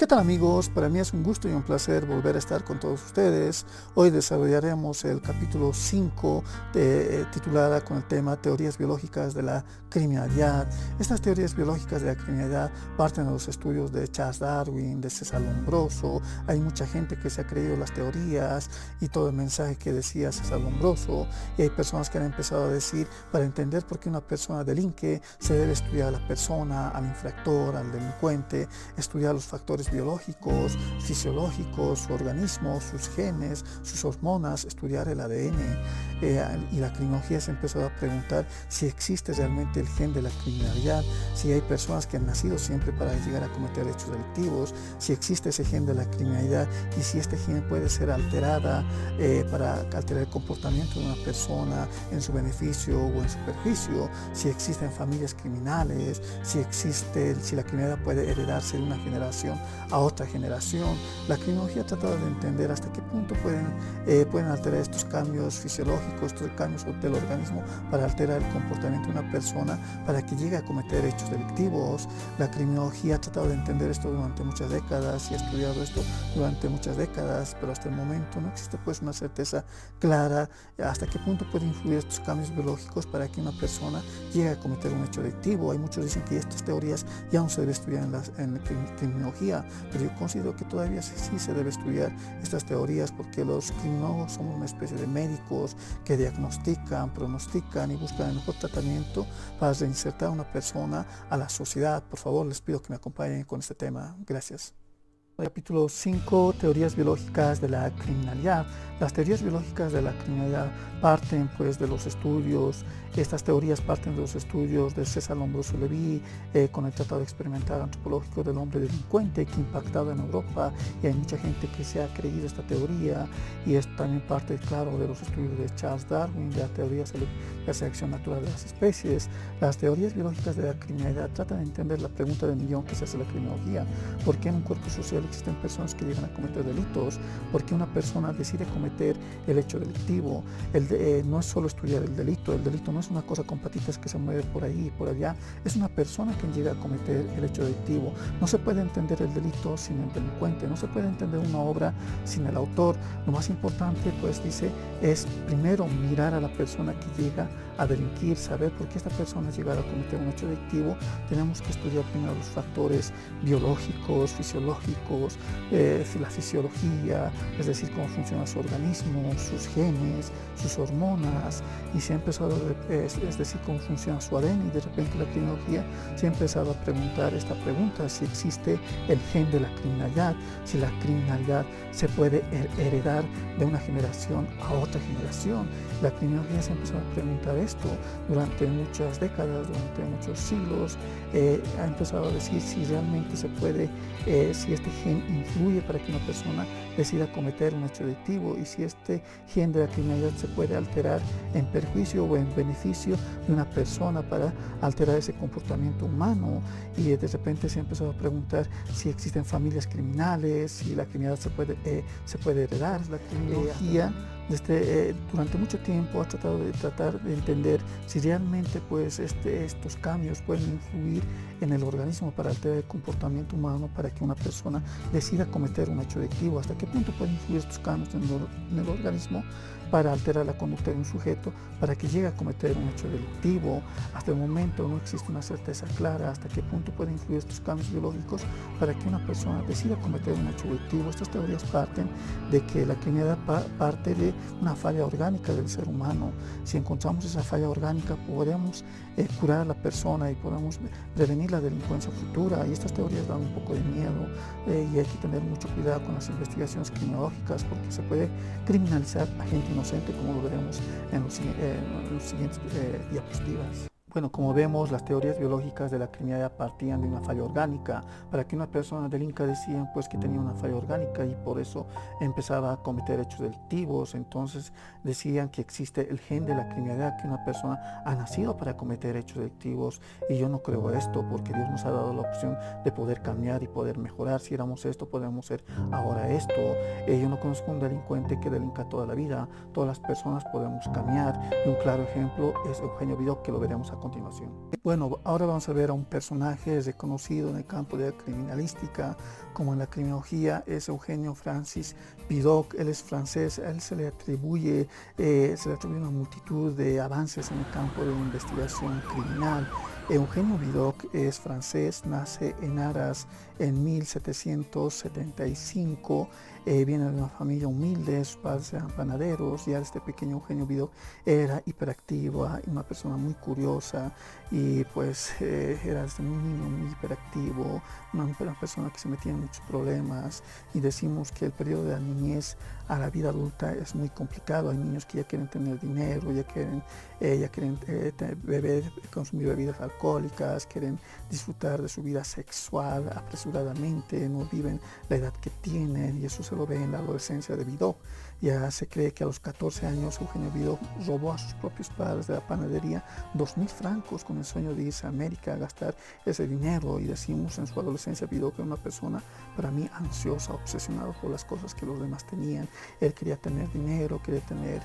tal amigos? Para mí es un gusto y un placer volver a estar con todos ustedes. Hoy desarrollaremos el capítulo 5 titulada con el tema Teorías biológicas de la criminalidad. Estas teorías biológicas de la criminalidad parten de los estudios de Charles Darwin, de César Lombroso. Hay mucha gente que se ha creído las teorías y todo el mensaje que decía César Lombroso, y hay personas que han empezado a decir, para entender por qué una persona delinque, se debe estudiar a la persona, al infractor, al delincuente, estudiar los factores biológicos, fisiológicos, su organismo, sus genes, sus hormonas, estudiar el ADN. Y la criminología se empezó a preguntar si existe realmente el gen de la criminalidad, si hay personas que han nacido siempre para llegar a cometer hechos delictivos, si existe ese gen de la criminalidad y si este gen puede ser alterada para alterar el comportamiento de una persona en su beneficio o en su perjuicio, si existen familias criminales, si la criminalidad puede heredarse de una generación a otra generación. La criminología ha tratado de entender hasta qué punto pueden alterar estos cambios fisiológicos, estos cambios del organismo para alterar el comportamiento de una persona para que llegue a cometer hechos delictivos. La criminología ha tratado de entender esto durante muchas décadas y ha estudiado esto durante muchas décadas, pero hasta el momento no existe pues una certeza clara hasta qué punto pueden influir estos cambios biológicos para que una persona llegue a cometer un hecho delictivo. Hay muchos que dicen que estas teorías ya no se debe estudiar en la criminología, pero yo considero que todavía sí se debe estudiar estas teorías, porque los criminólogos somos una especie de médicos que diagnostican, pronostican y buscan el mejor tratamiento para reinsertar a una persona a la sociedad. Por favor, les pido que me acompañen con este tema. Gracias. Capítulo 5, teorías biológicas de la criminalidad. Las teorías biológicas de la criminalidad parten pues de los estudios, estas teorías parten de los estudios de César Lombroso Leví con el Tratado Experimental Antropológico del Hombre Delincuente, que ha impactado en Europa, y hay mucha gente que se ha creído esta teoría, y esto también parte, claro, de los estudios de Charles Darwin, de la teoría de la selección natural de las especies. Las teorías biológicas de la criminalidad tratan de entender la pregunta del millón que se hace la criminología: ¿por qué en un cuerpo social existen personas que llegan a cometer delitos? ¿Por qué una persona decide cometer el hecho delictivo? No es solo estudiar el delito no es una cosa con patitas que se mueve por ahí y por allá, es una persona quien llega a cometer el hecho delictivo. No se puede entender el delito sin el delincuente, no se puede entender una obra sin el autor. Lo más importante, pues dice, es primero mirar a la persona que llega a delinquir, saber por qué esta persona ha llegado a cometer un hecho delictivo. Tenemos que estudiar primero los factores biológicos, fisiológicos, la fisiología, es decir, cómo funciona su organismo, sus genes, sus hormonas, y se ha empezado es decir, cómo funciona su ADN, y de repente la criminología se ha empezado a preguntar esta pregunta: si existe el gen de la criminalidad, si la criminalidad se puede heredar de una generación a otra generación. La criminología se ha empezado a preguntar esto durante muchas décadas, durante muchos siglos. Ha empezado a decir si realmente se puede, si este gen influye para que una persona decida cometer un hecho delictivo, y si este gen de la criminalidad se puede alterar en perjuicio o en beneficio de una persona para alterar ese comportamiento humano. Y de repente se ha empezado a preguntar si existen familias criminales, si la criminalidad se puede heredar. La criminología durante mucho tiempo ha tratado de entender si realmente pues estos cambios pueden influir en el organismo para alterar el comportamiento humano, para que una persona decida cometer un hecho delictivo. Hasta qué punto pueden influir estos cambios en el organismo para alterar la conducta de un sujeto para que llegue a cometer un hecho delictivo. Hasta el momento no existe una certeza clara hasta qué punto pueden influir estos cambios biológicos para que una persona decida cometer un hecho delictivo. Estas teorías parten de que la criminalidad parte de una falla orgánica del ser humano. Si encontramos esa falla orgánica, podemos curar a la persona y podemos prevenir la delincuencia futura. Y estas teorías dan un poco de miedo, y hay que tener mucho cuidado con las investigaciones criminológicas, porque se puede criminalizar a gente inocente, como lo veremos en los siguientes diapositivas. Bueno, como vemos, las teorías biológicas de la criminalidad partían de una falla orgánica. Para que una persona delinca decían pues que tenía una falla orgánica y por eso empezaba a cometer hechos delictivos. Entonces decían que existe el gen de la criminalidad, que una persona ha nacido para cometer hechos delictivos, y yo no creo esto, porque Dios nos ha dado la opción de poder cambiar y poder mejorar. Si éramos esto, podemos ser ahora esto. Yo no conozco un delincuente que delinca toda la vida. Todas las personas podemos cambiar, y un claro ejemplo es Eugenio Vidó, que lo veremos a continuación. Bueno, ahora vamos a ver a un personaje reconocido en el campo de la criminalística, como en la criminología, es Eugenio Francis Vidocq. Él es francés, a él se le atribuye una multitud de avances en el campo de la investigación criminal. Eugenio Vidocq es francés, nace en Arras en 1775, viene de una familia humilde, sus padres eran panaderos. Ya este pequeño Eugenio Vidocq era hiperactivo, una persona muy curiosa, y pues era desde muy niño muy hiperactivo, una persona que se metía en muchos problemas, y decimos que el periodo de la niñez a la vida adulta es muy complicado. Hay niños que ya quieren tener dinero, ya quieren consumir bebidas alcohólicas, quieren disfrutar de su vida sexual apresuradamente, no viven la edad que tienen, y eso se lo ve en la adolescencia de Vidocq. Ya se cree que a los 14 años Eugenio Vidocq robó a sus propios padres de la panadería 2.000 francos con el sueño de irse a América a gastar ese dinero. Y decimos en su adolescencia Vidocq era una persona, para mí, ansiosa, obsesionada por las cosas que los demás tenían. Él quería tener dinero, quería tener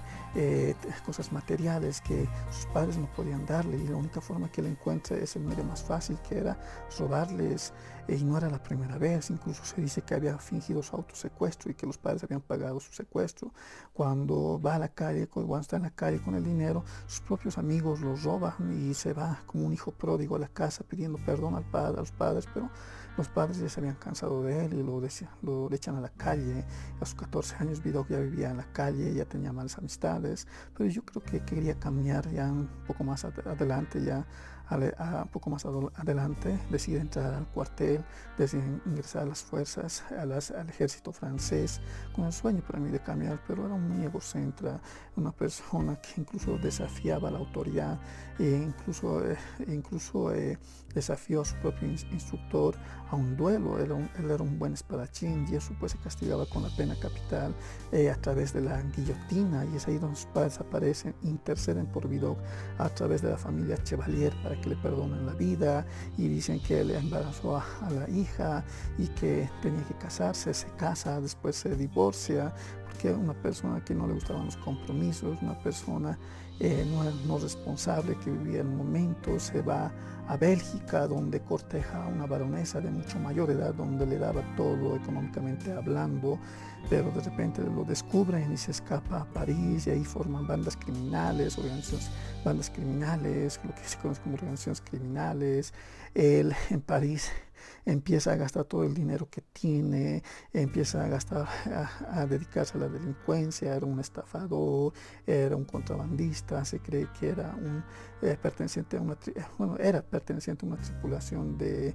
cosas materiales que sus padres no podían darle, y la única forma que él encuentra es el medio más fácil, que era robarles. Y no era la primera vez, incluso se dice que había fingido su autosecuestro y que los padres habían pagado su secuestro. Cuando va a la calle, cuando está en la calle con el dinero, sus propios amigos los roban y se va como un hijo pródigo a la casa pidiendo perdón a los padres, pero los padres ya se habían cansado de él y lo echan a la calle. A sus 14 años Vidocq ya vivía en la calle, ya tenía malas amistades, pero yo creo que quería cambiar. Ya un poco más adelante, decide entrar al cuartel, decide ingresar a las fuerzas, al ejército francés, con el sueño para mí de cambiar, pero era muy egocéntrica, una persona que incluso desafiaba la autoridad, incluso desafió a su propio instructor a un duelo. Él era un buen espadachín, y eso pues se castigaba con la pena capital a través de la guillotina, y es ahí donde sus padres aparecen, interceden por Vidocq a través de la familia Chevalier para que le perdonen la vida, y dicen que le embarazó a la hija y que tenía que casarse. Se casa, después se divorcia, porque era una persona que no le gustaban los compromisos, una persona no responsable, que vivía el momento. Se va a Bélgica, donde corteja a una baronesa de mucho mayor edad, donde le daba todo económicamente hablando, pero de repente lo descubren y se escapa a París, y ahí forman bandas criminales, lo que se conoce como organizaciones criminales. Él en París empieza a gastar todo el dinero que tiene, empieza a dedicarse a la delincuencia. Era un estafador, era un contrabandista. Se cree que era perteneciente a una tripulación de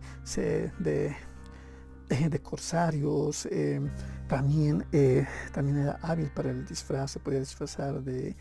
corsarios. También era hábil para el disfraz, se podía disfrazar de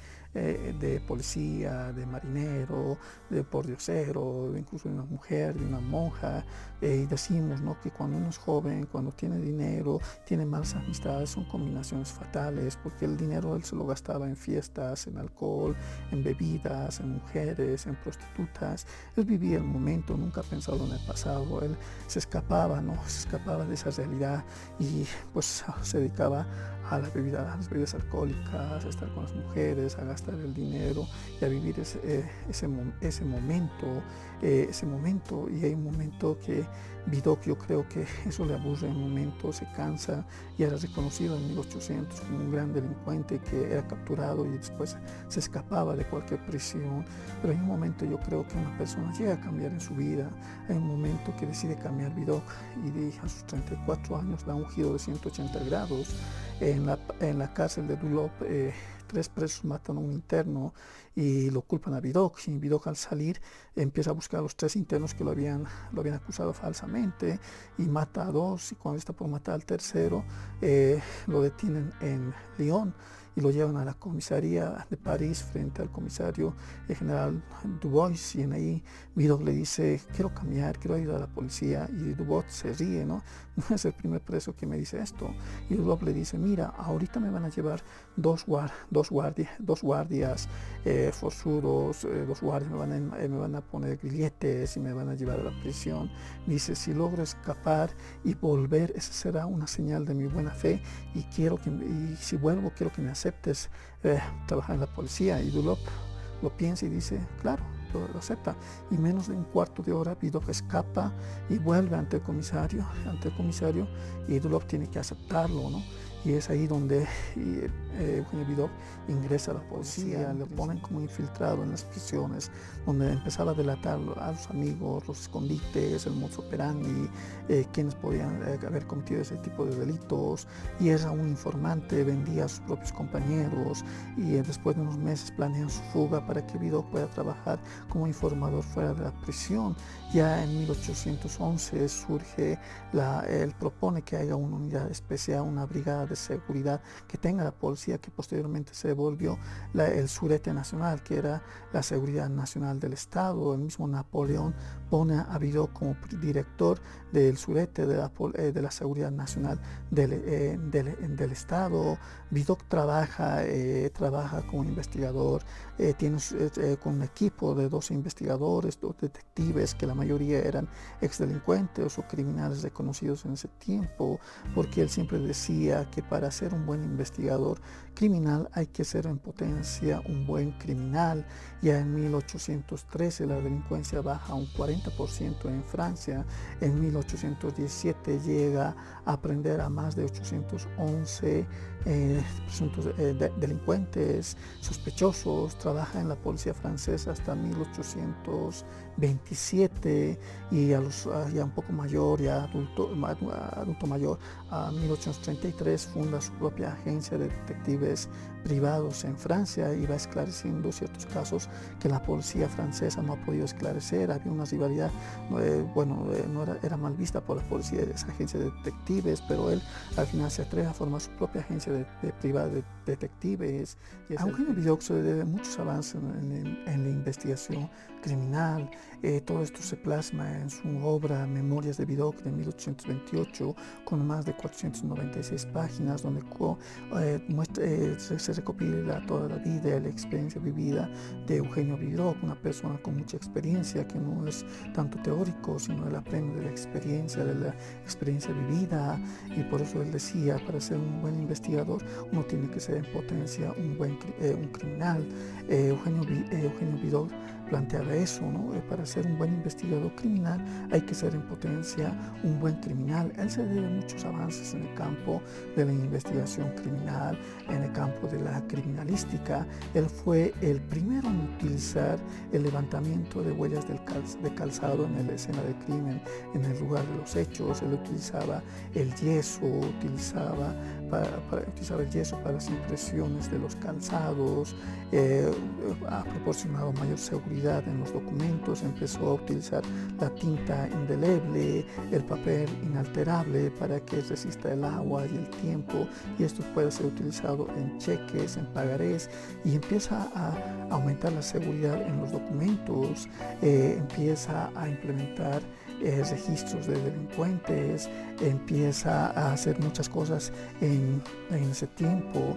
policía, de marinero, de pordiosero, incluso de una mujer, de una monja. Y decimos, ¿no?, que cuando uno es joven, cuando tiene dinero, tiene malas amistades, son combinaciones fatales, porque el dinero él se lo gastaba en fiestas, en alcohol, en bebidas, en mujeres, en prostitutas. Él vivía el momento, nunca pensaba en el pasado. Él se escapaba de esa realidad, y pues se dedicaba a las bebidas alcohólicas, a estar con las mujeres, a gastar el dinero y a vivir ese momento. Y hay un momento que Vidocq, yo creo que eso le aburre en un momento, se cansa, y era reconocido en 1800 como un gran delincuente que era capturado y después se escapaba de cualquier prisión. Pero hay un momento, yo creo, que una persona llega a cambiar en su vida. Hay un momento que decide cambiar Vidocq, y a sus 34 años da un giro de 180 grados. En la cárcel de Dulop, 3 presos matan a un interno y lo culpan a Vidocq. Y Vidocq, al salir, empieza a buscar a los 3 internos que lo habían acusado falsamente, y mata a 2, y cuando está por matar al tercero, lo detienen en Lyon y lo llevan a la comisaría de París frente al comisario general Dubois, y en ahí Vidocq le dice: quiero cambiar, quiero ayudar a la policía. Y Dubois se ríe, no es el primer preso que me dice esto. Y Dubois le dice: mira, ahorita me van a llevar dos guardias forzudos, 2 guardias me van a poner grilletes y me van a llevar a la prisión. Dice: si logro escapar y volver, esa será una señal de mi buena fe, y si vuelvo, quiero que me aceptes trabajar en la policía. Y Dulop lo piensa y dice: claro, lo acepta. Y menos de un cuarto de hora Vidocq escapa y vuelve ante el comisario, y Dulov tiene que aceptarlo, ¿no? Y es ahí donde Eugenio Vidocq ingresa a la policía, lo ponen como infiltrado en las prisiones, donde empezaba a delatar a los amigos, los escondites, el modus operandi, quienes podían haber cometido ese tipo de delitos, y era un informante, vendía a sus propios compañeros, y después de unos meses planean su fuga para que Vidocq pueda trabajar como informador fuera de la prisión. Ya en 1811 surge, él propone que haya una unidad especial, una brigada de seguridad que tenga la policía, que posteriormente se volvió el Surete Nacional, que era la seguridad nacional del Estado. El mismo Napoleón pone a Vidocq como director del Surete de la seguridad nacional del Estado. Vidocq trabaja como investigador, con un equipo de 12 investigadores, 2 detectives, que la mayoría eran exdelincuentes o criminales reconocidos en ese tiempo, porque él siempre decía que para ser un buen investigador criminal hay que ser en potencia un buen criminal. Ya en 1813 la delincuencia baja un 40% en Francia. En 1817 llega a prender a más de 811 presuntos delincuentes sospechosos. Trabaja en la policía francesa hasta 1827, y ya un poco mayor, ya adulto mayor, a 1833 funda su propia agencia de detectives privados en Francia y va esclareciendo ciertos casos que la policía francesa no ha podido esclarecer. Había una rivalidad, no era mal vista por la policía de esa agencia de detectives, pero él al final se atreve a formar su propia agencia privada de detectives. A Eugenio Vidocq se le debe muchos avances en la investigación criminal. Todo esto se plasma en su obra Memorias de Vidocq de 1828, con más de 496 páginas, donde se recopila toda la vida y la experiencia vivida de Eugenio Vidocq, una persona con mucha experiencia, que no es tanto teórico, sino el aprende de la experiencia vivida. Y por eso él decía, para ser un buen investigador uno tiene que ser en potencia un criminal. Eugenio Vidocq planteaba eso, ¿no? Para ser un buen investigador criminal hay que ser en potencia un buen criminal. Él se debe muchos avances en el campo de la investigación criminal, en el campo de la criminalística. Él fue el primero en utilizar el levantamiento de huellas de calzado en la escena del crimen, en el lugar de los hechos. Él utilizaba el yeso, utilizaba el yeso para las impresiones de los calzados. Ha proporcionado mayor seguridad en los documentos. Empezó a utilizar la tinta indeleble, el papel inalterable, para que resista el agua y el tiempo, y esto puede ser utilizado en cheques, en pagarés, y empieza a aumentar la seguridad en los documentos. Empieza a implementar registros de delincuentes, empieza a hacer muchas cosas en ese tiempo.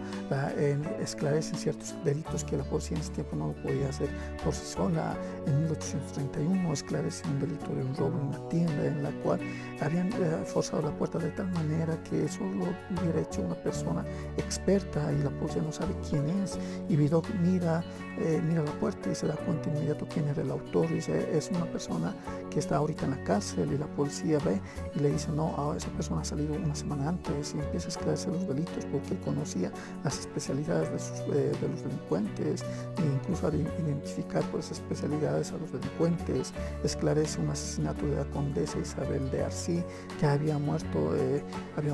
Esclarece ciertos delitos que la policía en ese tiempo no lo podía hacer por sí sola. En 1831 esclarece un delito de un robo en una tienda, en la cual habían forzado la puerta de tal manera que eso lo hubiera hecho una persona experta, y la policía no sabe quién es. Y Vidocq mira la puerta y se da cuenta inmediato quién era el autor. Dice, es una persona que está ahorita en la cárcel, y la policía ve y le dice, no, esa persona ha salido una semana antes, y empieza a esclarecer los delitos porque él conocía las especialidades de los delincuentes, e incluso a identificar por esas especialidades a los delincuentes. Esclarece un asesinato de la condesa Isabel de Arcy, que había muerto por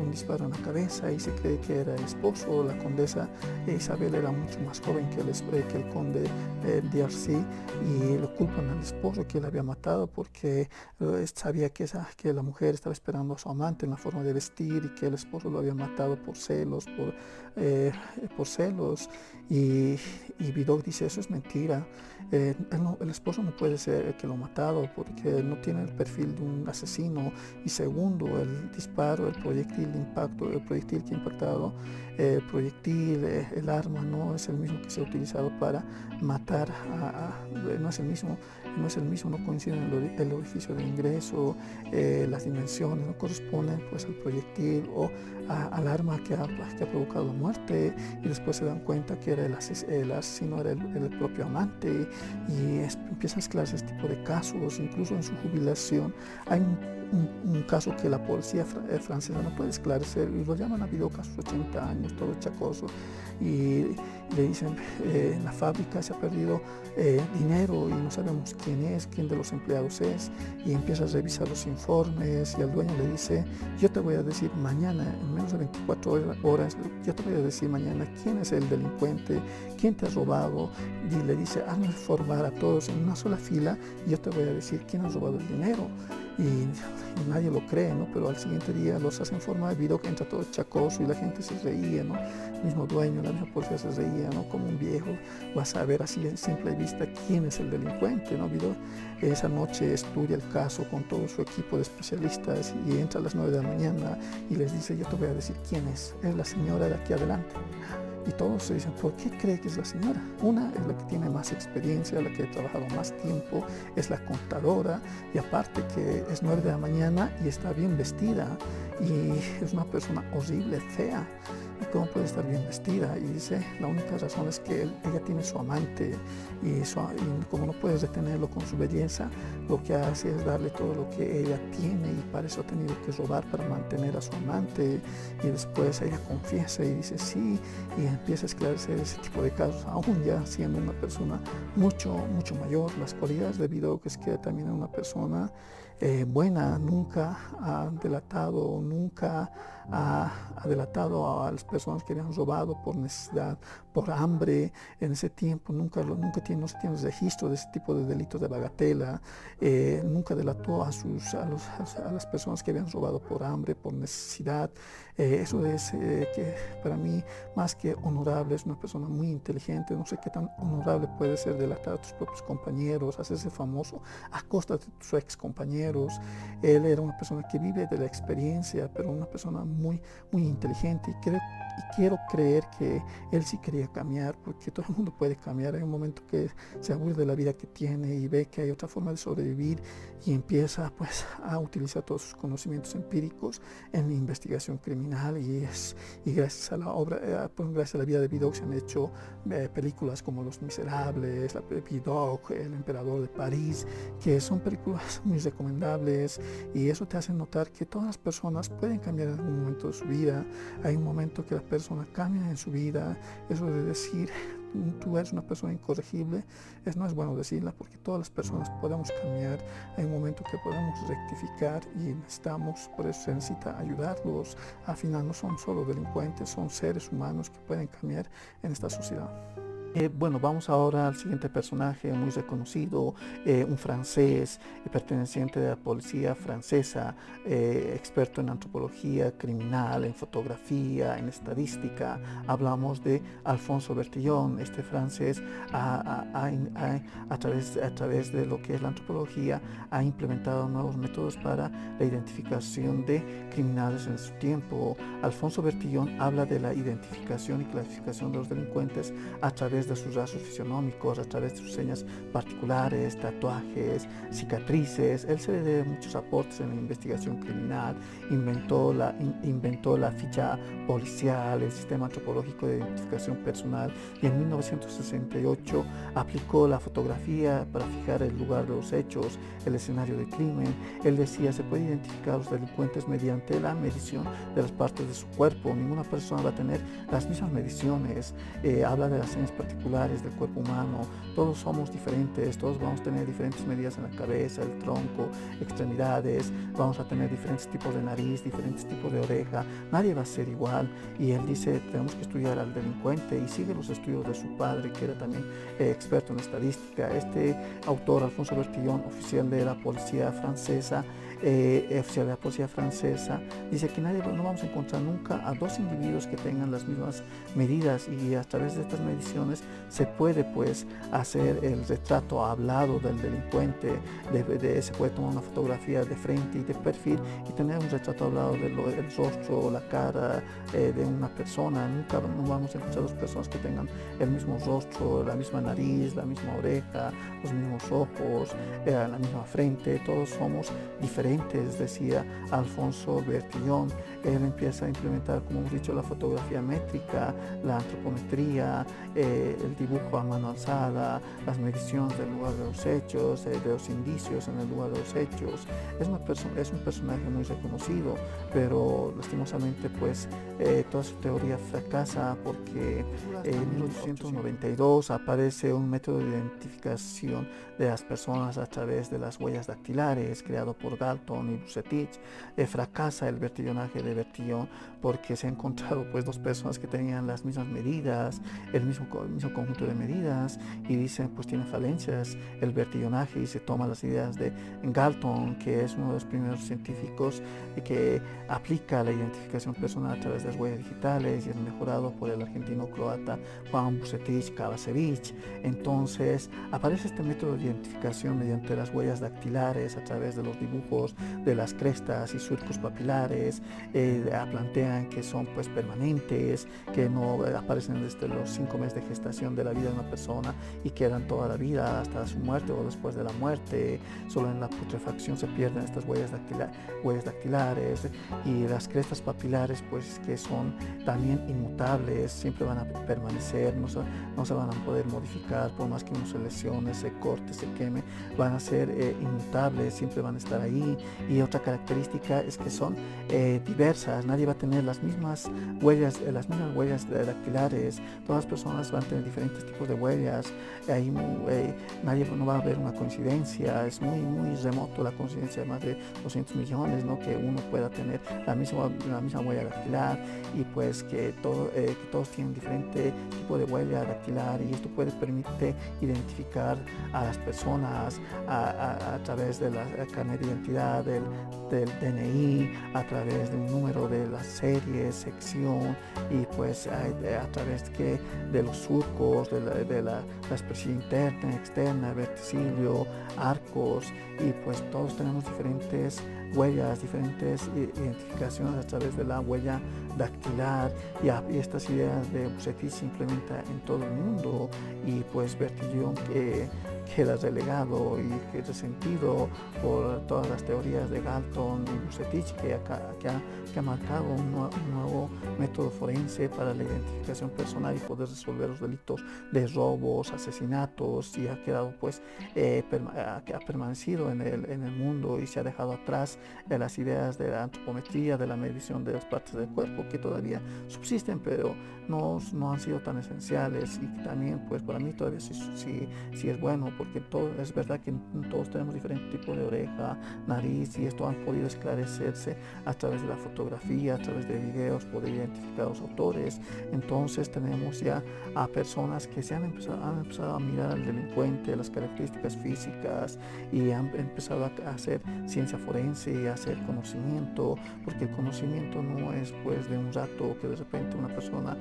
un disparo en la cabeza, y se cree que era el esposo. La condesa Isabel era mucho más joven que el conde de Arcy, y lo culpan al esposo, que él había matado porque sabía que la mujer estaba esperando a su amante en la forma de vestir, y que el esposo lo había matado por celos, y Vidocq dice, eso es mentira. El esposo no puede ser el que lo ha matado, porque no tiene el perfil de un asesino. Y segundo, el disparo, el proyectil que ha impactado, el arma no es el mismo que se ha utilizado para matar, no es el mismo, no coinciden el orificio de ingreso, las dimensiones no corresponden pues al proyectil o al arma que ha provocado la muerte. Y después se dan cuenta que era el asesino, era el propio amante, y empieza a esclarecer este tipo de casos. Incluso en su jubilación hay un caso que la policía francesa no puede esclarecer, y lo llaman a Vidocq a sus 80 años, todo chacoso, y le dicen, en la fábrica se ha perdido dinero y no sabemos quién de los empleados es, y empieza a revisar los informes, y al dueño le dice, yo te voy a decir mañana, en menos de 24 horas, yo te voy a decir mañana quién es el delincuente, quién te ha robado, y le dice, hazme formar a todos en una sola fila y yo te voy a decir quién ha robado el dinero. Y nadie lo cree, ¿no? Pero al siguiente día los hacen formar, Vidocq entra todo chacoso y la gente se reía, ¿no? El mismo dueño, la misma policía se reía, ¿no? Como un viejo vas a ver así en simple vista quién es el delincuente, ¿no? Vidocq esa noche estudia el caso con todo su equipo de especialistas y entra a las 9 de la mañana y les dice, yo te voy a decir quién es la señora de aquí adelante. Y todos se dicen, ¿por qué cree que es la señora? Una es la que tiene más experiencia, la que ha trabajado más tiempo, es la contadora, y aparte que es 9 de la mañana y está bien vestida, y es una persona horrible, fea. ¿Y cómo puede estar bien vestida? Y dice, la única razón es que ella tiene su amante, y como no puedes detenerlo con su belleza, lo que hace es darle todo lo que ella tiene, y para eso ha tenido que robar para mantener a su amante. Y después ella confiesa y dice sí, y empieza a esclarecer ese tipo de casos, aún ya siendo una persona mucho mayor. Las cualidades de Vidocq es que también es una persona buena, nunca ha delatado, nunca ha delatado a las personas que habían robado por necesidad, por hambre. En ese tiempo no se tiene registro de ese tipo de delitos de bagatela. Nunca delató a las personas que habían robado por hambre, por necesidad. Eso es que para mí, más que honorable, es una persona muy inteligente. No sé qué tan honorable puede ser delatar a tus propios compañeros, hacerse famoso a costa de tus ex compañeros. Él era una persona que vive de la experiencia, pero una persona muy inteligente, y quiero creer que él sí quería cambiar, porque todo el mundo puede cambiar. Hay un momento que se aburre de la vida que tiene y ve que hay otra forma de sobrevivir, y empieza pues a utilizar todos sus conocimientos empíricos en la investigación criminal, y gracias a la obra, gracias a la vida de Vidocq se han hecho películas como Los Miserables, la Vidocq, El Emperador de París, que son películas muy recomendables, y eso te hace notar que todas las personas pueden cambiar en algún momento de su vida. Hay un momento que la persona cambia en su vida. Eso de decir tú eres una persona incorregible, no es bueno decirla, porque todas las personas podemos cambiar. Hay un momento que podemos rectificar, y necesitamos, por eso se necesita ayudarlos. Al final no son solo delincuentes, son seres humanos que pueden cambiar en esta sociedad. Bueno, vamos ahora al siguiente personaje muy reconocido, un francés perteneciente a la policía francesa, experto en antropología criminal, en fotografía, en estadística. Hablamos de Alfonso Bertillon. Este francés a través de lo que es la antropología ha implementado nuevos métodos para la identificación de criminales en su tiempo. Alfonso Bertillon habla de la identificación y clasificación de los delincuentes a través de sus rasgos fisionómicos, a través de sus señas particulares, tatuajes, cicatrices. Él se le debe muchos aportes en la investigación criminal. Inventó la ficha policial, el sistema antropológico de identificación personal, y en 1968 aplicó la fotografía para fijar el lugar de los hechos, el escenario del crimen. Él decía, se puede identificar a los delincuentes mediante la medición de las partes de su cuerpo. Ninguna persona va a tener las mismas mediciones. Habla de las señas particulares del cuerpo humano. Todos somos diferentes, todos vamos a tener diferentes medidas en la cabeza, el tronco, extremidades. Vamos a tener diferentes tipos de nariz, diferentes tipos de oreja. Nadie va a ser igual. Y él dice, tenemos que estudiar al delincuente, y sigue los estudios de su padre, que era también experto en estadística. Este autor, Alfonso Bertillon, oficial de la policía francesa, dice que no vamos a encontrar nunca a dos individuos que tengan las mismas medidas, y a través de estas mediciones Entonces se puede pues hacer el retrato hablado del delincuente, se puede tomar una fotografía de frente y de perfil y tener un retrato hablado del rostro, la cara de una persona. Nunca no vamos a encontrar dos personas que tengan el mismo rostro, la misma nariz, la misma oreja, los mismos ojos, la misma frente. Todos somos diferentes, decía Alfonso Bertillon. Él empieza a implementar, como hemos dicho, la fotografía métrica, la antropometría, el dibujo a mano alzada, las mediciones del lugar de los hechos, de los indicios en el lugar de los hechos. Es un personaje muy reconocido, pero lastimosamente pues toda su teoría fracasa porque en 1892 aparece un método de identificación de las personas a través de las huellas dactilares creado por Galton y Bucetich. Fracasa el bertillonaje de Bertillon porque se han encontrado pues dos personas que tenían las mismas medidas, el mismo conjunto de medidas, y dicen pues tienen falencias el bertillonaje, y se toma las ideas de Galton, que es uno de los primeros científicos que aplica la identificación personal a través de las huellas digitales, y es mejorado por el argentino-croata Juan Bucetich Kavasevich. Entonces aparece este método de identificación mediante las huellas dactilares a través de los dibujos de las crestas y surcos papilares. Plantean que son pues permanentes, que no aparecen desde los 5 meses de gestación de la vida de una persona y quedan toda la vida hasta su muerte o después de la muerte. Solo en la putrefacción se pierden estas huellas dactilares, y las crestas papilares pues que son también inmutables, siempre van a permanecer, no se van a poder modificar por más que uno se lesione, se corte, se queme, van a ser inmutables, siempre van a estar ahí. Y otra característica es que son diversas, nadie va a tener las mismas huellas dactilares, todas las personas van a tener diferentes tipos de huellas. Ahí nadie, no va a haber una coincidencia, es muy remoto la coincidencia de más de 200 millones, ¿no? Que uno pueda tener la misma huella dactilar, y pues que todos tienen diferente tipo de huella dactilar, y esto permite identificar a las personas a través de la carnet de identidad, del DNI, a través de un número de la serie, sección, y pues a través de los surcos, de la expresión interna, externa, verticilio, arcos, y pues todos tenemos diferentes huellas, diferentes identificaciones a través de la huella dactilar, y estas ideas de Bucetich se implementan en todo el mundo, y pues Bertillon queda relegado y resentido por todas las teorías de Galton y Bucetich, que ha marcado un nuevo método forense para la identificación personal y poder resolver los delitos de robos, asesinatos, y ha quedado pues ha permanecido en el mundo, y se ha dejado atrás las ideas de la antropometría, de la medición de las partes del cuerpo, que todavía subsisten, pero no han sido tan esenciales, y también pues para mí todavía sí es bueno, porque es verdad que todos tenemos diferente tipo de oreja, nariz, y esto han podido esclarecerse a través de la fotografía, a través de videos, poder identificar a los autores. Entonces tenemos ya a personas que han empezado a mirar al delincuente, las características físicas, y han empezado a hacer ciencia forense y a hacer conocimiento, porque el conocimiento no es pues de un rato que de repente una persona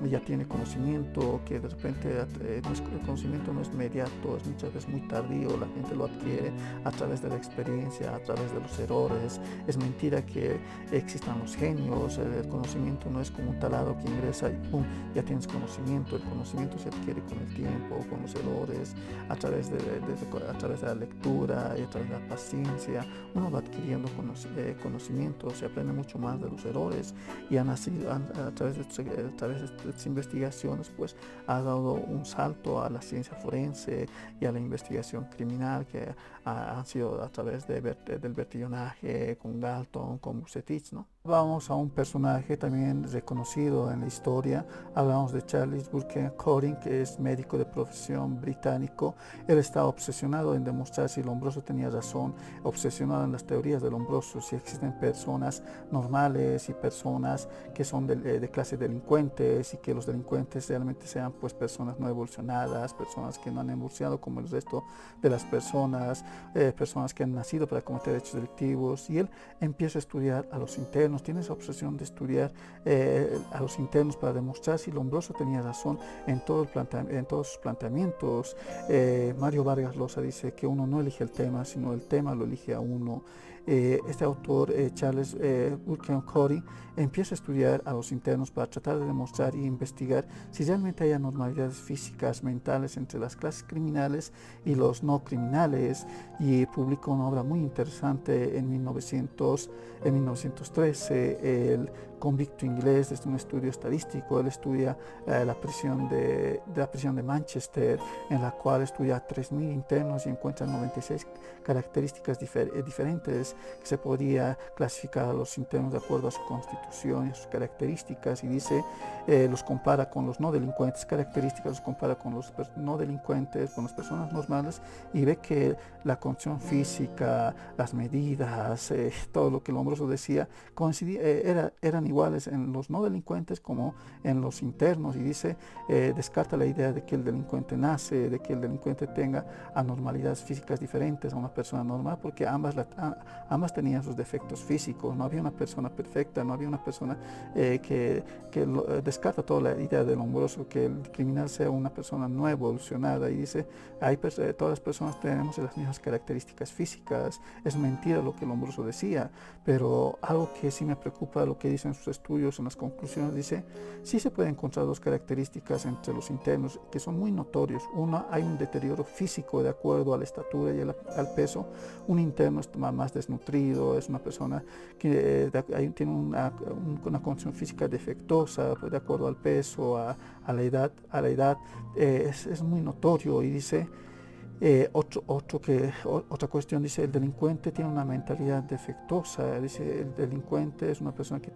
ya tiene conocimiento, que de repente el conocimiento no es inmediato, es muchas veces muy tardío, la gente lo adquiere a través de la experiencia, a través de los errores. Es mentira que existan los genios, el conocimiento no es como un taladro que ingresa y ¡pum!, ya tienes conocimiento. El conocimiento se adquiere con el tiempo, con los errores, a través de la lectura y a través de la paciencia. Uno va adquiriendo conocimiento, se aprende mucho más de los errores, y a través de estas investigaciones pues ha dado un salto a la ciencia forense y a la investigación criminal, que han sido a través del bertillonaje con Galton, con Bucetich, ¿no? Vamos a un personaje también reconocido en la historia. Hablamos de Charles Burke Corin, que es médico de profesión británico. Él estaba obsesionado en demostrar si Lombroso tenía razón, obsesionado en las teorías de Lombroso, si existen personas normales y personas que son de clase delincuentes, y que los delincuentes realmente sean pues personas no evolucionadas, personas que no han evolucionado como el resto de las personas que han nacido para cometer hechos delictivos. Y él empieza a estudiar a los internos, internos, tiene esa obsesión de estudiar a los internos para demostrar si Lombroso tenía razón en todos sus planteamientos. Mario Vargas Llosa dice que uno no elige el tema, sino el tema lo elige a uno. Este autor, Charles Burton Cody, empieza a estudiar a los internos para tratar de demostrar e investigar si realmente hay anormalidades físicas, mentales entre las clases criminales y los no criminales, y publicó una obra muy interesante en 1913, El convicto inglés, desde un estudio estadístico. Él estudia la prisión de Manchester, en la cual estudia a 3.000 internos y encuentra 96 características diferentes que se podría clasificar a los internos de acuerdo a su constitución y a sus características, y dice, los compara con los no delincuentes, los compara con los no delincuentes, con las personas normales, y ve que la condición física, las medidas, todo lo que Lombroso decía, eran iguales en los no delincuentes como en los internos, y dice, descarta la idea de que el delincuente nace, de que el delincuente tenga anormalidades físicas diferentes a una persona normal, porque ambas tenían sus defectos físicos. No había una persona perfecta, no había una persona descarta toda la idea de Lombroso que el criminal sea una persona no evolucionada, y dice, todas las personas tenemos las mismas características físicas. Es mentira lo que Lombroso decía, pero algo que sí me preocupa, lo que dice en sus estudios, en las conclusiones, dice, sí se pueden encontrar dos características entre los internos que son muy notorios. Una, hay un deterioro físico de acuerdo a la estatura y al peso. Un interno está más desnutrido, es una persona que tiene una condición física defectuosa, pues, de acuerdo al peso, a la edad, es muy notorio. Y dice, otra cuestión, dice, el delincuente tiene una mentalidad defectuosa. Dice, el delincuente es una persona que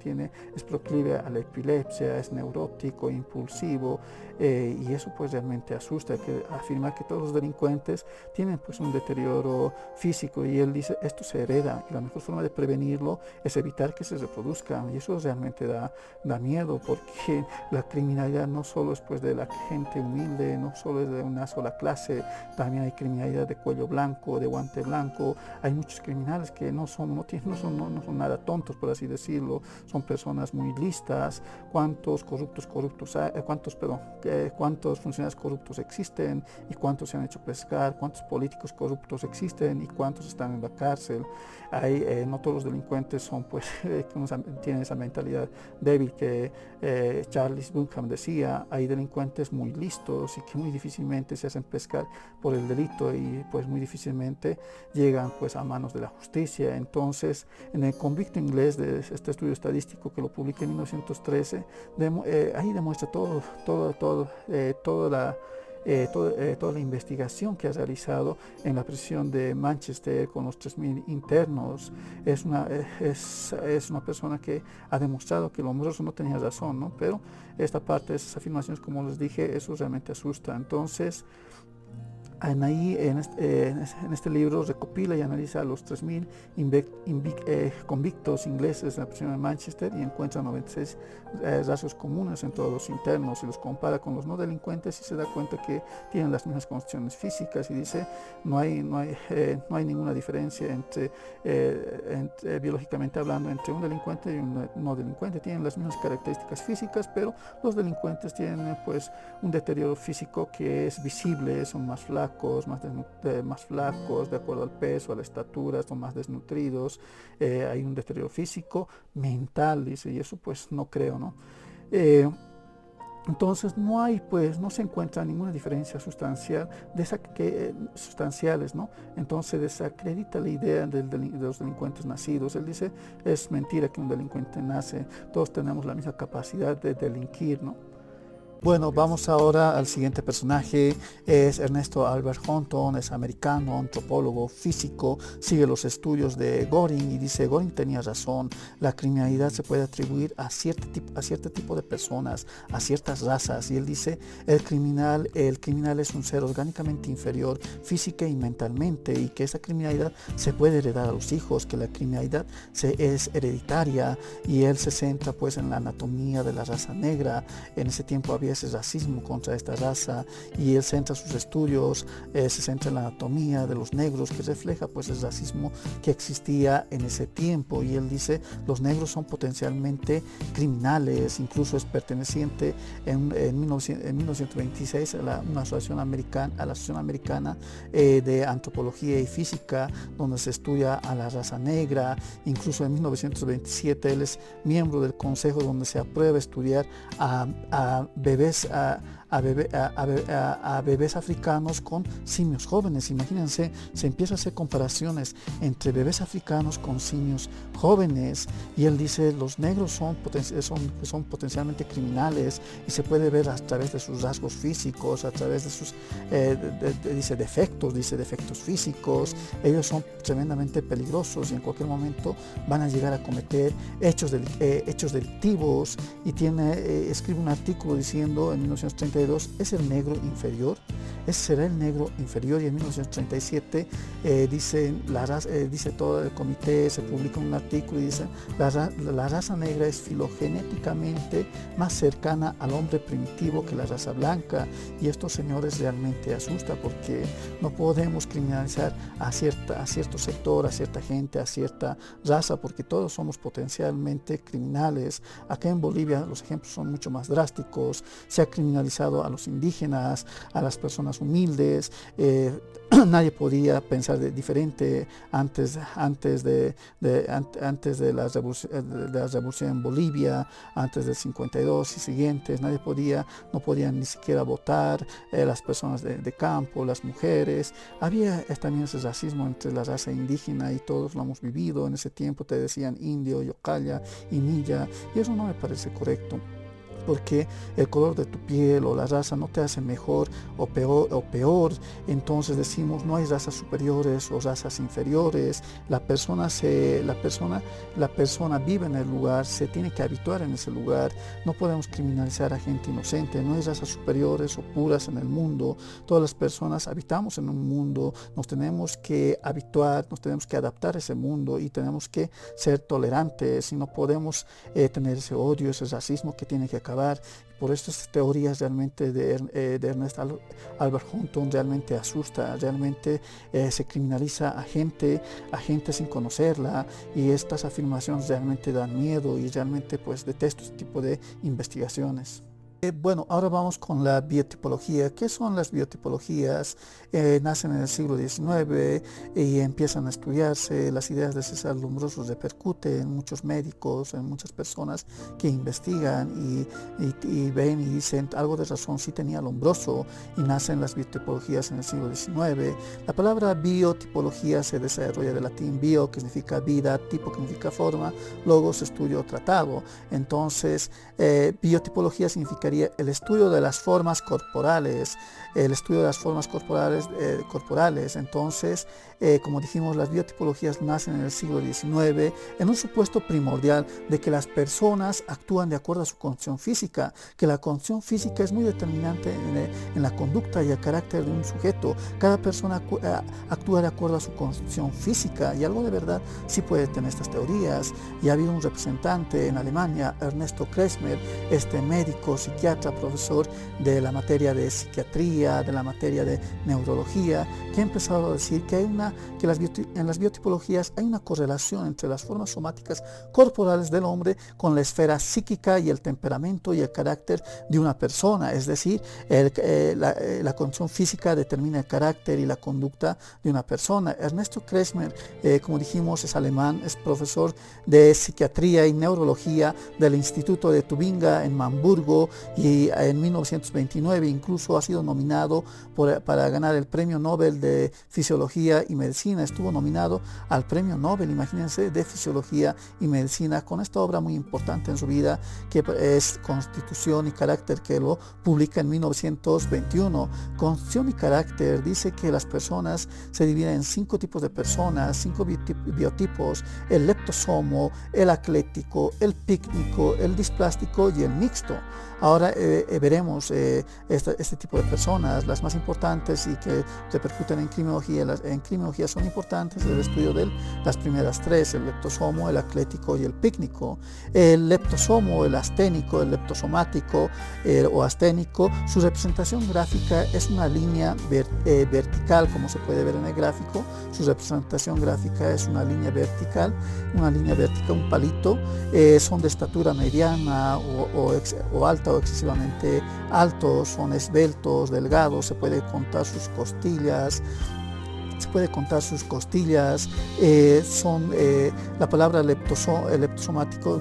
es proclive a la epilepsia, es neurótico, impulsivo, y eso pues realmente asusta, que afirma que todos los delincuentes tienen pues un deterioro físico, y él dice, esto se hereda, y la mejor forma de prevenirlo es evitar que se reproduzca, y eso realmente da miedo, porque la criminalidad no solo es pues de la gente humilde, no solo es de una sola clase, también hay criminalidad de cuello blanco, de guante blanco. Hay muchos criminales que no son nada tontos, por así decirlo, son personas muy listas. ¿Cuántos cuántos funcionarios corruptos existen y cuántos se han hecho pescar? ¿Cuántos políticos corruptos existen y cuántos están en la cárcel? No todos los delincuentes son pues tienen esa mentalidad débil que Charles Bunham decía. Hay delincuentes muy listos y que muy difícilmente se hacen pescar por el delito, y pues muy difícilmente llegan pues a manos de la justicia. Entonces, en el convicto inglés, de este estudio estadístico que lo publiqué en 1913, ahí demuestra toda la investigación que ha realizado en la prisión de Manchester con los 3.000 internos. Es una persona que ha demostrado que Lombroso no tenía razón, ¿no? Pero esta parte, esas afirmaciones, como les dije, eso realmente asusta. Entonces, en este libro recopila y analiza a los 3.000 convictos ingleses en la prisión de Manchester, y encuentra 96 rasgos comunes en todos los internos, y los compara con los no delincuentes, y se da cuenta que tienen las mismas condiciones físicas, y dice, no hay ninguna diferencia entre biológicamente hablando, entre un delincuente y un no delincuente. Tienen las mismas características físicas, pero los delincuentes tienen pues un deterioro físico que es visible, son más flacos, más flacos de acuerdo al peso, a la estatura, son más desnutridos. Hay un deterioro físico, mental, dice, y eso pues no creo, ¿no? Entonces no se encuentra ninguna diferencia sustancial sustanciales, ¿no? Entonces desacredita la idea de los delincuentes nacidos. Él dice, es mentira que un delincuente nace, todos tenemos la misma capacidad de delinquir, ¿no? Bueno, vamos ahora al siguiente personaje. Es Ernesto Albert Hunton, es americano, antropólogo, físico, sigue los estudios de Göring, y dice, Göring tenía razón, la criminalidad se puede atribuir a cierto tipo de personas, a ciertas razas, y él dice, el criminal es un ser orgánicamente inferior, física y mentalmente, y que esa criminalidad se puede heredar a los hijos, que la criminalidad es hereditaria, y él se centra pues en la anatomía de la raza negra. En ese tiempo había ese racismo contra esta raza, y él centra sus estudios, se centra en la anatomía de los negros, que refleja pues el racismo que existía en ese tiempo. Y él dice, los negros son potencialmente criminales, incluso es perteneciente en 1926 a la Asociación Americana de Antropología y Física, donde se estudia a la raza negra. Incluso en 1927 él es miembro del consejo donde se aprueba estudiar a bebés africanos con simios jóvenes. Imagínense, se empieza a hacer comparaciones entre bebés africanos con simios jóvenes, y él dice, los negros son potencialmente criminales, y se puede ver a través de sus rasgos físicos, a través de sus defectos físicos. Ellos son tremendamente peligrosos y en cualquier momento van a llegar a cometer hechos delictivos. Y escribe un artículo diciendo en 1932, ¿es el negro inferior? Ese será el negro inferior. Y en 1937 dice todo el comité, se publica un artículo y dice, la raza negra es filogenéticamente más cercana al hombre primitivo que la raza blanca. Y esto, señores, realmente asusta, porque no podemos criminalizar a cierto sector, a cierta gente, a cierta raza, porque todos somos potencialmente criminales. Acá en Bolivia los ejemplos son mucho más drásticos. Se ha criminalizado a los indígenas, a las personas humildes. Nadie podía pensar diferente antes de la revolución en Bolivia, antes del 52 y siguientes. No podían ni siquiera votar, las personas de campo, las mujeres. Había también ese racismo entre la raza indígena, y todos lo hemos vivido. En ese tiempo te decían indio, yocaya y milla, y eso no me parece correcto, porque el color de tu piel o la raza no te hace mejor o peor. Entonces decimos, no hay razas superiores o razas inferiores. La persona vive en el lugar, se tiene que habituar en ese lugar. No podemos criminalizar a gente inocente. No hay razas superiores o puras en el mundo. Todas las personas habitamos en un mundo, nos tenemos que habituar, nos tenemos que adaptar a ese mundo, y tenemos que ser tolerantes, y no podemos tener ese odio, ese racismo que tiene que acabar. Por estas teorías realmente de Ernest Albert Hunton realmente asusta, realmente se criminaliza a gente sin conocerla, y estas afirmaciones realmente dan miedo, y realmente pues detesto este tipo de investigaciones. Bueno, ahora vamos con la biotipología. ¿Qué son las biotipologías? Nacen en el siglo XIX y empiezan a estudiarse. Las ideas de César Lombroso repercuten en muchos médicos, en muchas personas que investigan y ven y dicen, algo de razón sí tenía Lombroso, y nacen las biotipologías en el siglo XIX. La palabra biotipología se desarrolla del latín bio, que significa vida, tipo, que significa forma, logos, estudio o tratado. Entonces, biotipología significaría el estudio de las formas corporales, Entonces, como dijimos, las biotipologías nacen en el siglo XIX en un supuesto primordial de que las personas actúan de acuerdo a su condición física, que la condición física es muy determinante en la conducta y el carácter de un sujeto. Cada persona actúa de acuerdo a su condición física, y algo de verdad sí puede tener estas teorías. Y ha habido un representante en Alemania, Ernesto Kresmer, médico, psiquiatra, profesor de la materia de psiquiatría, de la materia de neurología, que ha empezado a decir que en las biotipologías hay una correlación entre las formas somáticas corporales del hombre con la esfera psíquica y el temperamento y el carácter de una persona. Es decir, la condición física determina el carácter y la conducta de una persona. Ernesto Kresmer, como dijimos, es alemán, es profesor de psiquiatría y neurología del Instituto de Tubinga en Hamburgo, y en 1929 incluso ha sido nominado para ganar el Premio Nobel de Fisiología y Medicina. Estuvo nominado al Premio Nobel, imagínense, de Fisiología y Medicina, con esta obra muy importante en su vida, que es Constitución y Carácter, que lo publica en 1921. Constitución y Carácter dice que las personas se dividen en 5 tipos de personas, 5 biotipos: el leptosomo, el atlético, el pícnico, el displástico y el mixto. Ahora, Ahora veremos este tipo de personas, las más importantes y que repercuten en criminología. En criminología son importantes el estudio de las primeras tres, el leptosomo, el aclético y el pícnico. El leptosomo, el asténico, el leptosomático o asténico, su representación gráfica es una línea vertical, como se puede ver en el gráfico. Su representación gráfica es una línea vertical, un palito. Son de estatura mediana o alta o excesivamente altos, son esbeltos, delgados, se puede contar sus costillas. La palabra leptosomático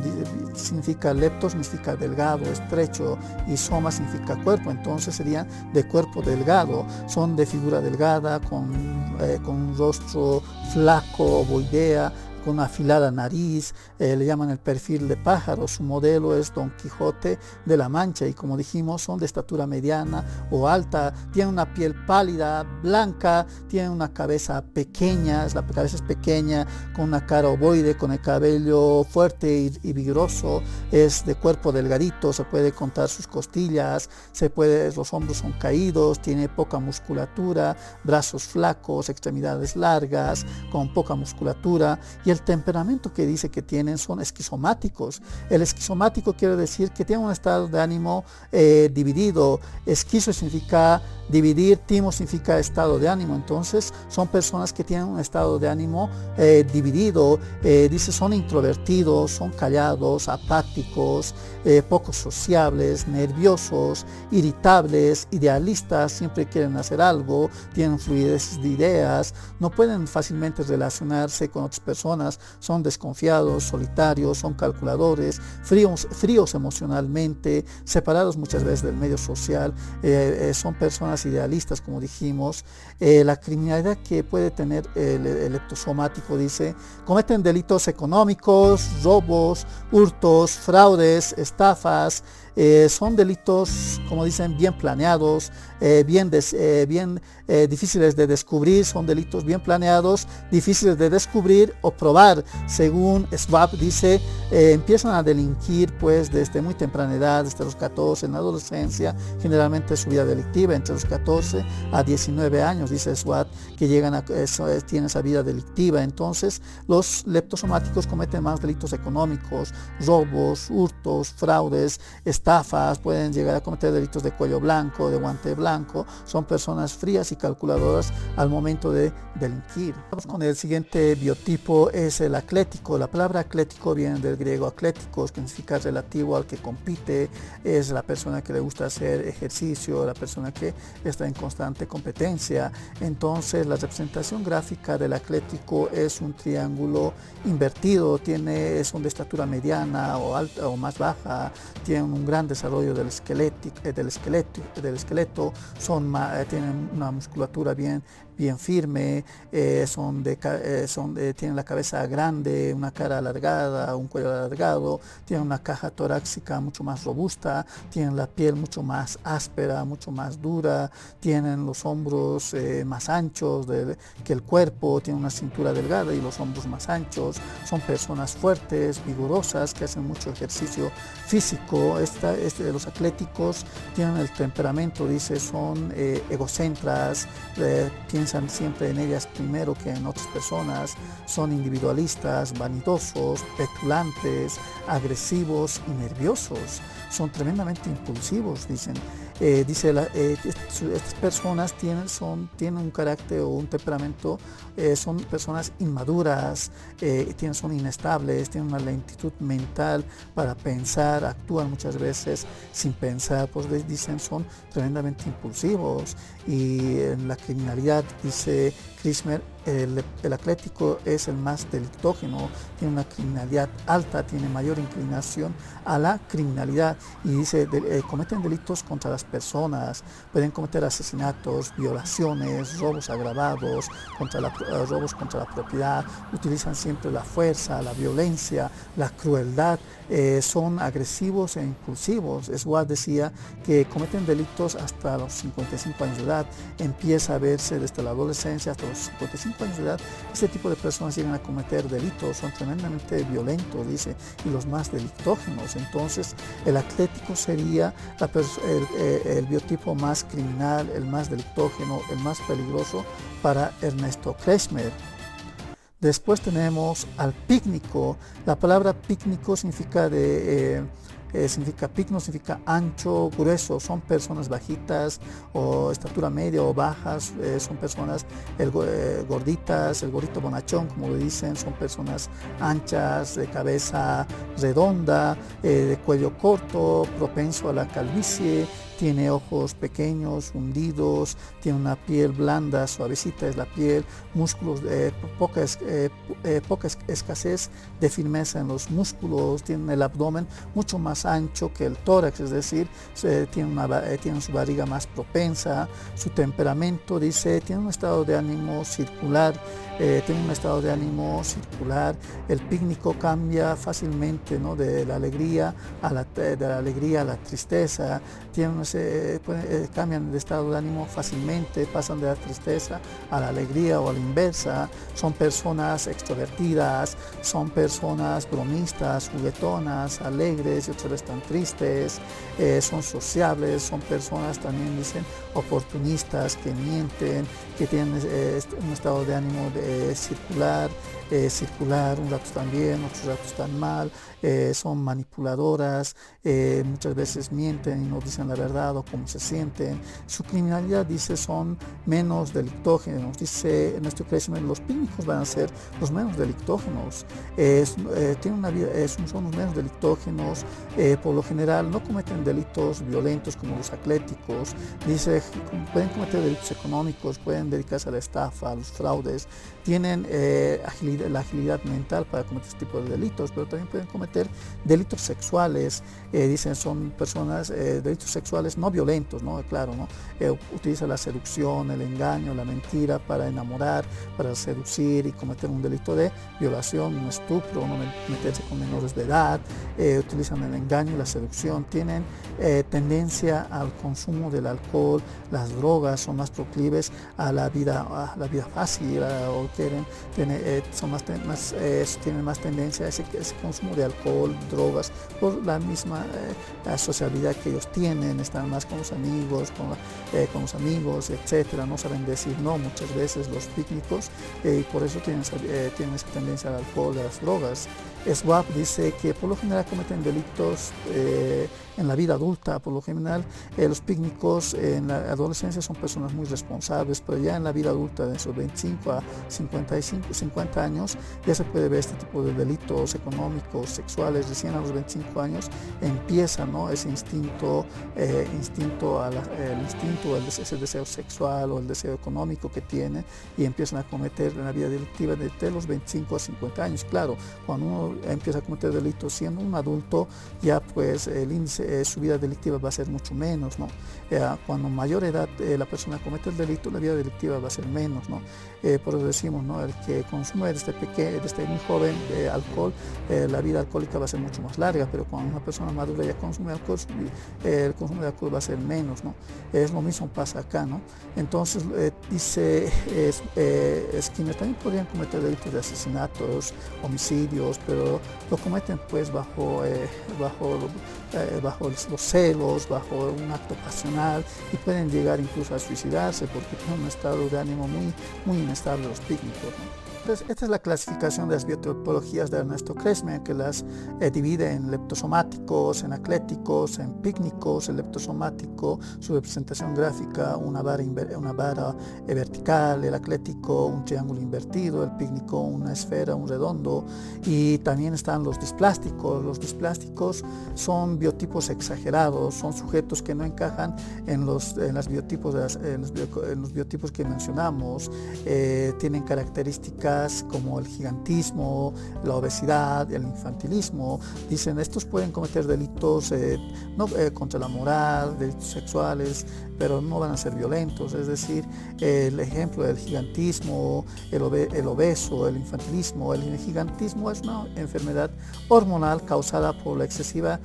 significa leptos, significa delgado, estrecho, y soma significa cuerpo, entonces serían de cuerpo delgado, son de figura delgada, con un rostro flaco, ovoidea, con una afilada nariz, le llaman el perfil de pájaro. Su modelo es Don Quijote de la Mancha y, como dijimos, son de estatura mediana o alta, tienen una piel pálida, blanca, tienen una cabeza pequeña, la cabeza es pequeña, con una cara ovoide, con el cabello fuerte y vigoroso, es de cuerpo delgadito, se puede contar sus costillas, los hombros son caídos, tiene poca musculatura, brazos flacos, extremidades largas, con poca musculatura, y el temperamento que dice que tienen son esquizomáticos. El esquizomático quiere decir que tienen un estado de ánimo dividido. Esquizo significa dividir, timo significa estado de ánimo, entonces son personas que tienen un estado de ánimo dividido. Dice, son introvertidos, son callados, apáticos, poco sociables, nerviosos, irritables, idealistas, siempre quieren hacer algo, tienen fluidez de ideas, no pueden fácilmente relacionarse con otras personas, son desconfiados, solitarios, son calculadores, fríos emocionalmente, separados muchas veces del medio social, son personas idealistas, como dijimos. La criminalidad que puede tener el leptosomático, dice, cometen delitos económicos, robos, hurtos, fraudes, estafas. Son delitos, como dicen, bien planeados, bien difíciles de descubrir, son delitos bien planeados, difíciles de descubrir o probar. Según Schwab, dice, empiezan a delinquir pues desde muy temprana edad, desde los 14, en la adolescencia, generalmente su vida delictiva, entre los 14 a 19 años, dice Schwab, que tienen esa vida delictiva. Entonces, los leptosomáticos cometen más delitos económicos, robos, hurtos, fraudes, estafas, pueden llegar a cometer delitos de cuello blanco, de guante blanco, son personas frías y calculadoras al momento de delinquir. Vamos con el siguiente biotipo, es el aclético. La palabra aclético viene del griego acléticos, que significa relativo al que compite, es la persona que le gusta hacer ejercicio, la persona que está en constante competencia. Entonces, la representación gráfica del aclético es un triángulo invertido, son de estatura mediana o alta o más baja, tienen un gran desarrollo del esqueleto, tienen una musculatura bien firme, tienen la cabeza grande, una cara alargada, un cuello alargado, tienen una caja torácica mucho más robusta, tienen la piel mucho más áspera, mucho más dura, tienen los hombros más anchos que el cuerpo, tienen una cintura delgada y los hombros más anchos, son personas fuertes, vigorosas, que hacen mucho ejercicio físico. Los atléticos tienen el temperamento, dice, son egocéntras, piensan siempre en ellas primero que en otras personas, son individualistas, vanidosos, petulantes, agresivos y nerviosos, son tremendamente impulsivos, dicen. Estas personas tienen un carácter o un temperamento, son personas inmaduras, son inestables, tienen una lentitud mental para pensar, actúan muchas veces sin pensar, pues dicen son tremendamente impulsivos. Y en la criminalidad, dice Krismer, el atlético es el más delictógeno, tiene una criminalidad alta, tiene mayor inclinación a la criminalidad, y dice, cometen delitos contra las personas, pueden cometer asesinatos, violaciones, robos agravados, robos contra la propiedad, utilizan siempre la fuerza, la violencia, la crueldad, son agresivos e impulsivos. Schwab decía que cometen delitos hasta los 55 años de edad, empieza a verse desde la adolescencia hasta los 55 5 años de edad, este tipo de personas llegan a cometer delitos, son tremendamente violentos, dice, y los más delictógenos. Entonces, el atlético sería el biotipo más criminal, el más delictógeno, el más peligroso para Ernesto Klezmer. Después tenemos al pícnico. La palabra pícnico significa picno, significa ancho, grueso. Son personas bajitas o estatura media o bajas, son personas gorditas, el gordito bonachón, como le dicen, son personas anchas, de cabeza redonda, de cuello corto, propenso a la calvicie. Tiene ojos pequeños, hundidos, tiene una piel blanda, suavecita es la piel, músculos, poca escasez de firmeza en los músculos, tiene el abdomen mucho más ancho que el tórax, es decir, tiene su barriga más propensa, su temperamento, dice, tiene un estado de ánimo circular, el pícnico cambia fácilmente, ¿no? de la alegría a la tristeza, cambian de estado de ánimo fácilmente, pasan de la tristeza a la alegría o a la inversa, son personas extrovertidas, son personas bromistas, juguetonas, alegres y otras veces están tristes, son sociables, son personas también dicen oportunistas, que mienten, que tienen un estado de ánimo circular, un rato están bien, otros ratos están mal, son manipuladoras, muchas veces mienten y no dicen la verdad o cómo se sienten. Su criminalidad, dice, son menos delictógenos. Dice Ernesto Klezmer, los pícnicos van a ser los menos delictógenos. Son los menos delictógenos. Por lo general no cometen delitos violentos como los atléticos. Dice, pueden cometer delitos económicos, pueden dedicarse a la estafa, a los fraudes. Tienen la agilidad mental para cometer este tipo de delitos, pero también pueden cometer delitos sexuales. Dicen, son personas, delitos sexuales no violentos, ¿no? Claro, ¿no? Utiliza la seducción, el engaño, la mentira para enamorar, para seducir y cometer un delito de violación, un estupro, no meterse con menores de edad. Utilizan el engaño y la seducción. Tienen tendencia al consumo del alcohol, las drogas, son más proclives a la vida fácil, tienen más tendencia a ese consumo de alcohol, drogas, por la misma sociabilidad que ellos tienen, están más con los amigos, etcétera, no saben decir no muchas veces los pícnicos, y por eso tienen esa tendencia al alcohol, a las drogas. Schwab dice que por lo general cometen delitos en la vida adulta. Por lo general los pícnicos en la adolescencia son personas muy responsables, pero ya en la vida adulta, de esos 25 a 50 años, ya se puede ver este tipo de delitos económicos, sexuales. Recién a los 25 años empieza, ¿no? Ese instinto, ese deseo sexual o el deseo económico que tiene, y empiezan a cometer en la vida delictiva de los 25 a 50 años. Claro, cuando uno empieza a cometer delitos siendo un adulto, ya pues el índice, su vida delictiva va a ser mucho menos, ¿no? Cuando mayor edad la persona comete el delito, la vida delictiva va a ser menos, ¿no? Por eso decimos, ¿no? El que consume desde muy joven alcohol, la vida alcohólica va a ser mucho más larga, pero cuando una persona madura ya consume alcohol, el consumo de alcohol va a ser menos, ¿no? Es lo mismo pasa acá, ¿no? Entonces dice Skinner, también podrían cometer delitos de asesinatos, homicidios, pero lo cometen pues bajo los celos, bajo un acto pasional, y pueden llegar incluso a suicidarse porque tienen un estado de ánimo muy inestable los pícnicos, ¿no? Entonces, esta es la clasificación de las biotopologías de Ernesto Klezmer, que las divide en leptosomáticos, en atléticos, en pícnicos. El leptosomático, su representación gráfica, una vara vertical; el atlético, un triángulo invertido; el pícnico, una esfera, un redondo. Y también están los displásticos. Los displásticos son biotipos exagerados, son sujetos que no encajan en los biotipos que mencionamos, tienen características biológicas como el gigantismo, la obesidad, el infantilismo. Dicen, estos pueden cometer delitos contra la moral, delitos sexuales, pero no van a ser violentos. Es decir, el ejemplo del gigantismo, el obeso, el infantilismo. El gigantismo es una enfermedad hormonal causada por el excesivo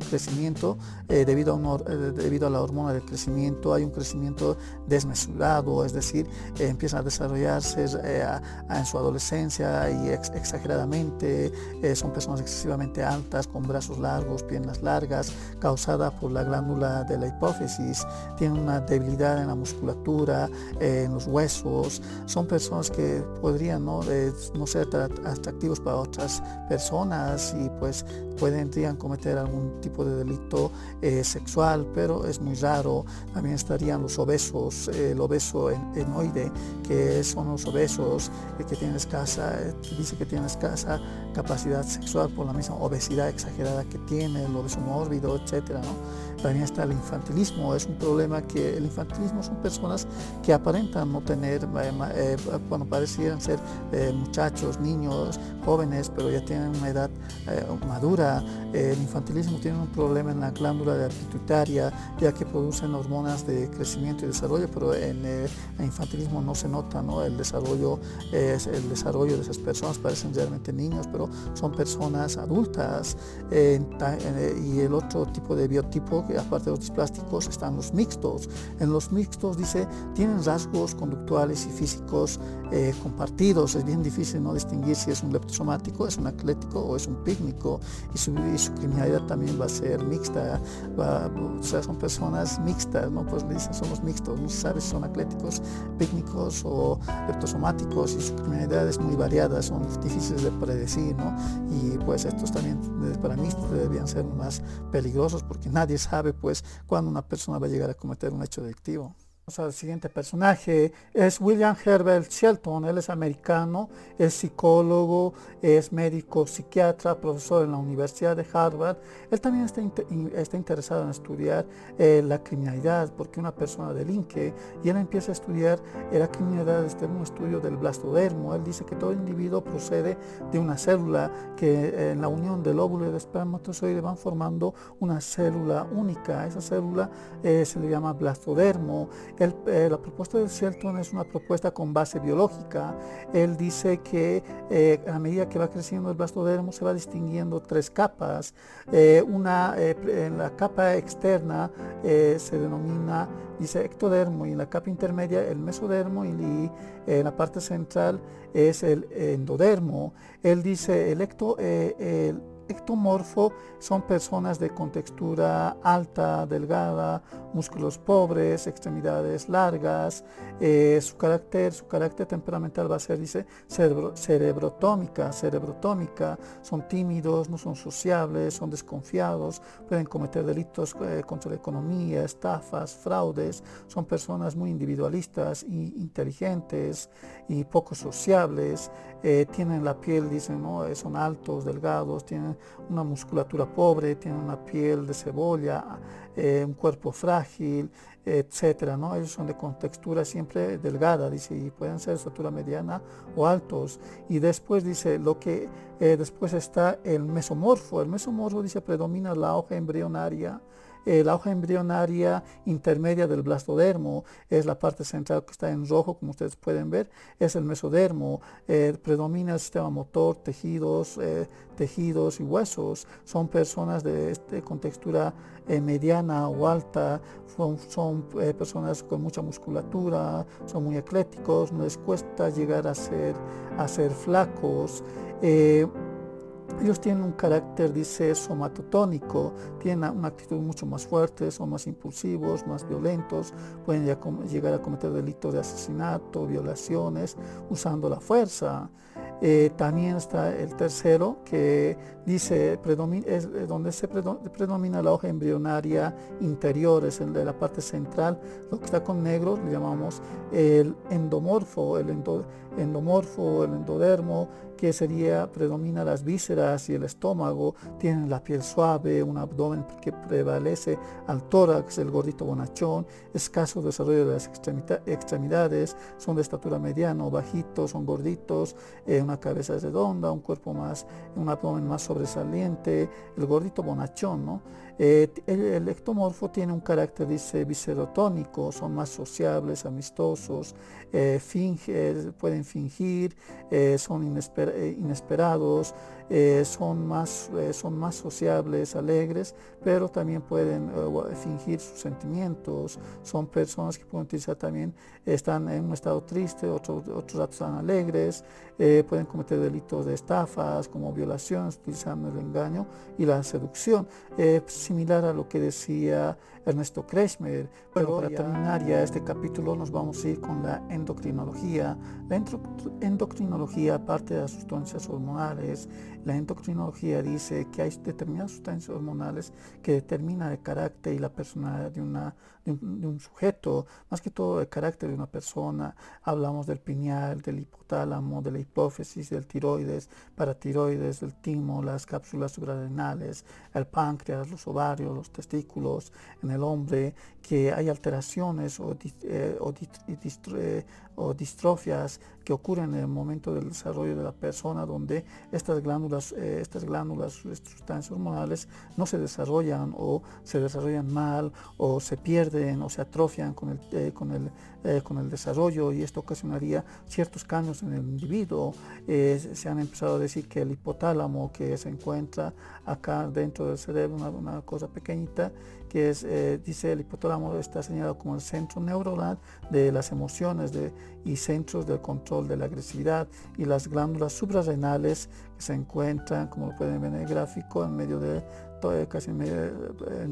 crecimiento debido a la hormona del crecimiento. Hay un crecimiento desmesurado, es decir, empieza a desarrollarse en su adolescencia y exageradamente. Son personas excesivamente altas, con brazos largos, piernas largas, causada por la glándula de la hipófisis. Tienen una debilidad en la musculatura, en los huesos. Son personas que podrían no ser atractivos para otras personas y pues podrían cometer algún tipo de delito sexual, pero es muy raro. También estarían los obesos, el obeso enoide, que son los obesos que tienen dice que tienen escasa capacidad sexual por la misma obesidad exagerada que tiene, el obeso mórbido, etcétera, ¿no? También está el infantilismo. Es un problema que el infantilismo son personas que aparentan no tener, parecieran ser muchachos, niños, jóvenes, pero ya tienen una edad madura. El infantilismo tiene un problema en la glándula de la pituitaria, ya que producen hormonas de crecimiento y desarrollo, pero en el infantilismo no se nota, ¿no? El desarrollo de esas personas parecen realmente niños, pero son personas adultas. Y el otro tipo de biotipo, que aparte de los displásticos, están los mixtos. En los mixtos, dice, tienen rasgos conductuales y físicos compartidos. Es bien difícil no distinguir si es un leptosomático, es un atlético o es un pícnico, y su criminalidad también va a ser mixta. O sea, son personas mixtas, ¿no? Pues le dicen somos mixtos, no se sabe si son atléticos, pícnicos o leptosomáticos, y su criminalidad es muy variada, son difíciles de predecir, ¿no? Y pues estos también para mí deberían ser más peligrosos, porque nadie sabe pues cuándo una persona va a llegar a cometer un hecho delictivo. El siguiente personaje es William Herbert Shelton. Él es americano, es psicólogo, es médico psiquiatra, profesor en la Universidad de Harvard. Él también está interesado en estudiar la criminalidad, porque una persona delinque y él empieza a estudiar la criminalidad desde un estudio del blastodermo. Él dice que todo individuo procede de una célula que en la unión del óvulo y del espermatozoide van formando una célula única. Esa célula se le llama blastodermo. La propuesta de Shelton es una propuesta con base biológica. Él dice que a medida que va creciendo el blastodermo se va distinguiendo tres capas. En la capa externa se denomina, dice, ectodermo, y en la capa intermedia el mesodermo, y en la parte central es el endodermo. Él dice el ectomorfo son personas de contextura alta, delgada, músculos pobres, extremidades largas. Su carácter temperamental va a ser, dice, cerebrotómica. Son tímidos, no son sociables, son desconfiados, pueden cometer delitos contra la economía, estafas, fraudes. Son personas muy individualistas e inteligentes y poco sociables. Tienen la piel, dicen, ¿no? Son altos, delgados, tienen una musculatura pobre, tienen una piel de cebolla, un cuerpo frágil, etcétera, ¿no? Ellos son de contextura siempre delgada, dice, y pueden ser de estatura mediana o altos. Y después dice después está el mesomorfo. El mesomorfo, dice, predomina la hoja embrionaria. La hoja embrionaria intermedia del blastodermo es la parte central que está en rojo, como ustedes pueden ver, es el mesodermo. Predomina el sistema motor, tejidos y huesos. Son personas de contextura mediana o alta, son personas con mucha musculatura, son muy atléticos, no les cuesta llegar a ser flacos. Ellos tienen un carácter, dice, somatotónico, tienen una actitud mucho más fuerte, son más impulsivos, más violentos, pueden llegar a cometer delitos de asesinato, violaciones, usando la fuerza. También está el tercero, que dice, donde predomina la hoja embrionaria interior, es el de la parte central. Lo que está con negro le llamamos el endomorfo, el endodermo, que predomina las vísceras y el estómago. Tienen la piel suave, un abdomen que prevalece al tórax, el gordito bonachón, escaso desarrollo de las extremidades, son de estatura mediana o bajito, son gorditos, una cabeza redonda, un abdomen más sobresaliente, el gordito bonachón, ¿no? El ectomorfo tiene un carácter, dice, viscerotónico, son más sociables, amistosos, pueden fingir, son inesperados, son más sociables, alegres, pero también pueden fingir sus sentimientos. Son personas que pueden utilizar también, están en un estado triste, otros ratos están alegres, pueden cometer delitos de estafas como violaciones utilizando el engaño y la seducción, similar a lo que decía Ernesto Kretschmer. Pero para terminar ya este capítulo nos vamos a ir con la endocrinología. La endocrinología, aparte de las sustancias hormonales, la endocrinología dice que hay determinadas sustancias hormonales que determinan el carácter y la personalidad de un sujeto, más que todo el carácter de una persona. Hablamos del pineal, del hipotálamo, de la hipófisis, del tiroides, paratiroides, del timo, las cápsulas suprarrenales, el páncreas, los ovarios, los testículos. En el hombre, que hay alteraciones o distrofias que ocurren en el momento del desarrollo de la persona, donde estas glándulas, sustancias hormonales, no se desarrollan o se desarrollan mal o se pierden o se atrofian con el desarrollo, y esto ocasionaría ciertos cambios en el individuo. Se han empezado a decir que el hipotálamo, que se encuentra acá dentro del cerebro, una cosa pequeñita, que dice el hipotálamo está señalado como el centro neuronal de las emociones y centros del control de la agresividad, y las glándulas suprarrenales que se encuentran, como lo pueden ver en el gráfico, en medio casi en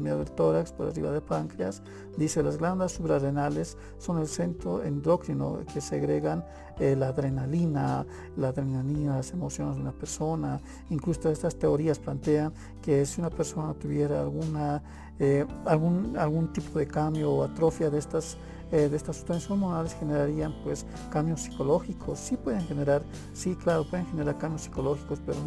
medio del tórax, por arriba del páncreas. Dice, las glándulas suprarrenales son el centro endocrino que segregan la adrenalina, las emociones de una persona. Incluso estas teorías plantean que si una persona tuviera algún tipo de cambio o atrofia de estas sustancias hormonales, generarían pues cambios psicológicos. Pueden generar cambios psicológicos, pero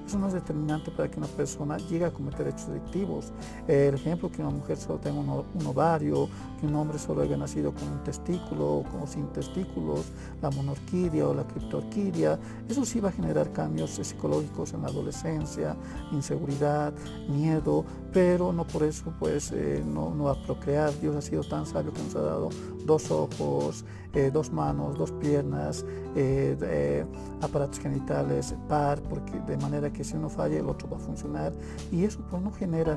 eso no es determinante para que una persona llegue a cometer hechos delictivos. El ejemplo, que una mujer solo tenga un ovario, que un hombre solo haya nacido con un testículo o sin testículos, la monorquidia o la criptorquidia, eso sí va a generar cambios psicológicos en la adolescencia, inseguridad, miedo, pero no por eso pues no va a procrear. Dios ha sido tan sabio que nos ha dado 2 ojos, 2 manos, 2 piernas, aparatos genitales par, porque de manera que si uno falla el otro va a funcionar, y eso pues no genera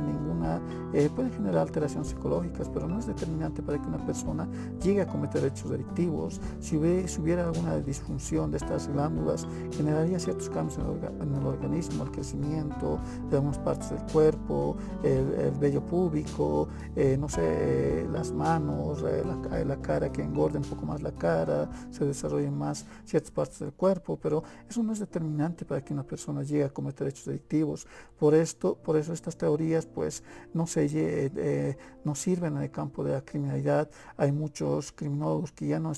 puede generar alteraciones psicológicas, pero no es determinante para que una persona llegue a cometer hechos delictivos. Si hubiera alguna disfunción de estas glándulas, generaría ciertos cambios en el organismo, el crecimiento de algunas partes del cuerpo, el vello púbico, las manos, la cara, que engorde un poco más la cara, se desarrollen más ciertas partes del cuerpo, pero eso no es determinante para que una persona llegue a cometer hechos delictivos. Por eso estas teorías pues no sirven en el campo de la criminalidad. Hay muchos criminólogos que ya no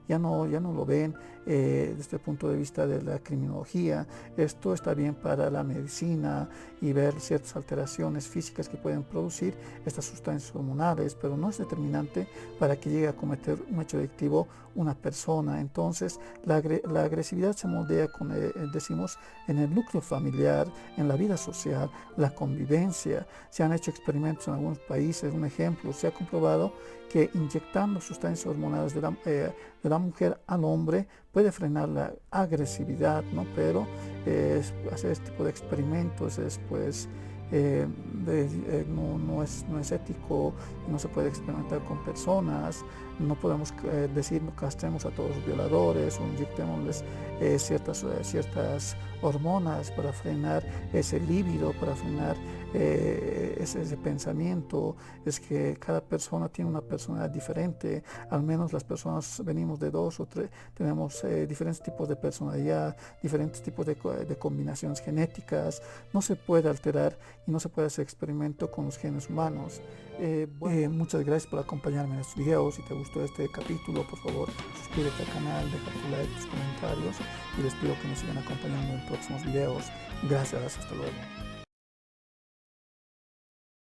lo ven desde el punto de vista de la criminología. Esto está bien para la medicina y ver ciertas alteraciones físicas que pueden producir estas sustancias hormonales, pero no es determinante para que llegue a cometer un hecho delictivo una persona. Entonces la agresividad se moldea decimos, en el núcleo familiar, en la vida social, la convivencia. Se han hecho experimentos en algunos países. Un ejemplo, se ha comprobado que inyectando sustancias hormonales de la mujer al hombre puede frenar la agresividad, ¿no? Pero hacer este tipo de experimentos es pues no es ético, no se puede experimentar con personas. No podemos decir no castremos a todos los violadores o inyectémosles ciertas hormonas para frenar ese líbido, para frenar ese pensamiento. Es que cada persona tiene una personalidad diferente. Al menos las personas venimos de dos o tres, tenemos diferentes tipos de personalidad, diferentes tipos de combinaciones genéticas. No se puede alterar y no se puede hacer experimento con los genes humanos. Muchas gracias por acompañarme en estos videos. Si te gustó este capítulo, por favor suscríbete al canal, deja tu like, tus comentarios y les pido que me sigan acompañando en próximos videos. Gracias, hasta luego.